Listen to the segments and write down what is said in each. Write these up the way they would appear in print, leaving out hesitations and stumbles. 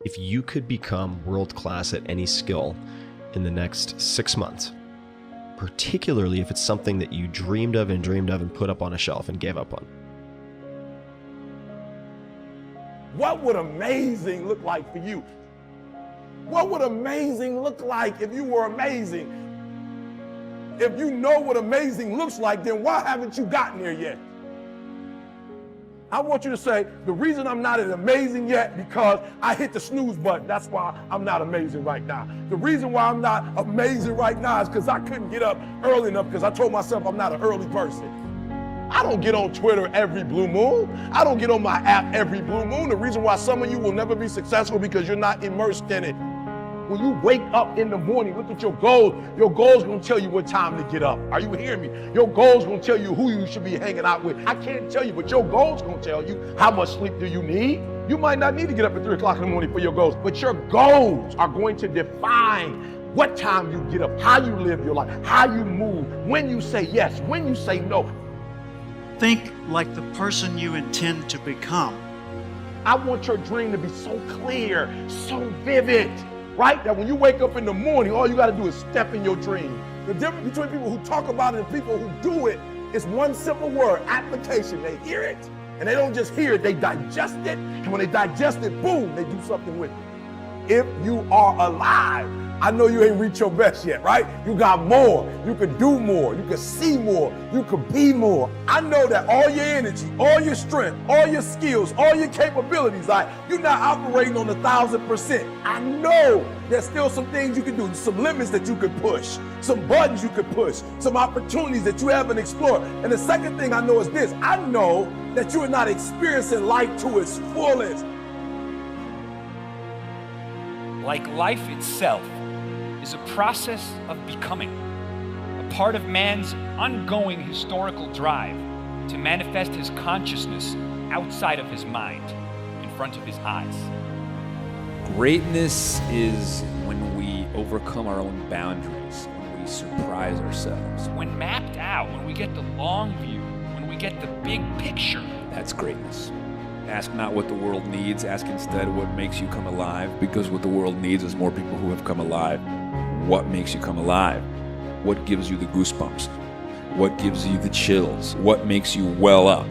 If you could become world-class at any skill in the next 6 months, particularly if it's something that you dreamed of and put up on a shelf and gave up on. What would amazing look like for you? What would amazing look like if you were amazing? If you know what amazing looks like, then why haven't you gotten there yet? I want you to say, the reason I'm not as amazing yet because I hit the snooze button. That's why I'm not amazing right now. The reason why I'm not amazing right now is because I couldn't get up early enough because I told myself I'm not an early person. I don't get on Twitter every blue moon. I don't get on my app every blue moon. The reason why some of you will never be successful because you're not immersed in it. When you wake up in the morning, look at your goals. Your goals gonna tell you what time to get up. Are you hearing me? Your goals gonna tell you who you should be hanging out with. I can't tell you, but your goals gonna tell you how much sleep do you need. You might not need to get up at 3 o'clock in the morning for your goals, but your goals are going to define what time you get up, how you live your life, how you move, when you say yes, when you say no. Think like the person you intend to become. I want your dream to be so clear, so vivid, right? That when you wake up in the morning, all you got to do is step in your dream. The difference between people who talk about it and people who do it is one simple word: application. They hear it, and they don't just hear it, they digest it. And when they digest it, boom, they do something with it. If you are alive, I know you ain't reached your best yet, right? You got more. You could do more. You could see more. You could be more. I know that all your energy, all your strength, all your skills, all your capabilities, like you're not operating on 1,000%. I know there's still some things you can do, some limits that you could push, some buttons you could push, some opportunities that you haven't explored. And the second thing I know is this: I know that you are not experiencing life to its fullest. Like life itself is a process of becoming, a part of man's ongoing historical drive to manifest his consciousness outside of his mind, in front of his eyes. Greatness is when we overcome our own boundaries, when we surprise ourselves. When mapped out, when we get the long view, when we get the big picture. That's greatness. Ask not what the world needs, ask instead what makes you come alive, because what the world needs is more people who have come alive. What makes you come alive? What gives you the goosebumps? What gives you the chills? What makes you well up?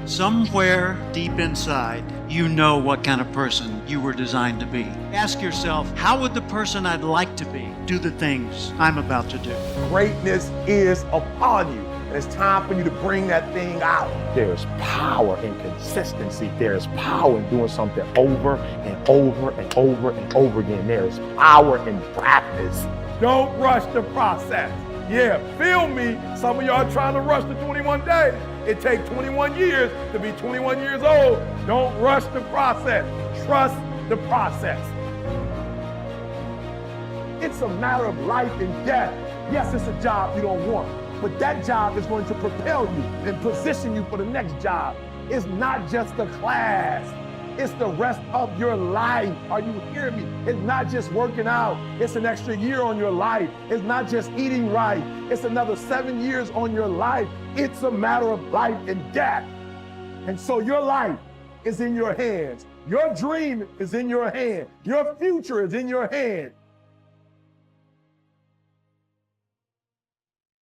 Somewhere deep inside, you know what kind of person you were designed to be. Ask yourself, how would the person I'd like to be do the things I'm about to do? Greatness is upon you, and it's time for you to bring that thing out. There's power in consistency. There's power in doing something over and over and over and over again. There's power in practice. Don't rush the process. Yeah, feel me. Some of y'all trying to rush the 21 days. It takes 21 years to be 21 years old. Don't rush the process. Trust the process. It's a matter of life and death. Yes, it's a job you don't want, but that job is going to propel you and position you for the next job. It's not just the class. It's the rest of your life. Are you hearing me? It's not just working out. It's an extra year on your life. It's not just eating right. It's another 7 years on your life. It's a matter of life and death. And so your life is in your hands. Your dream is in your hand. Your future is in your hand.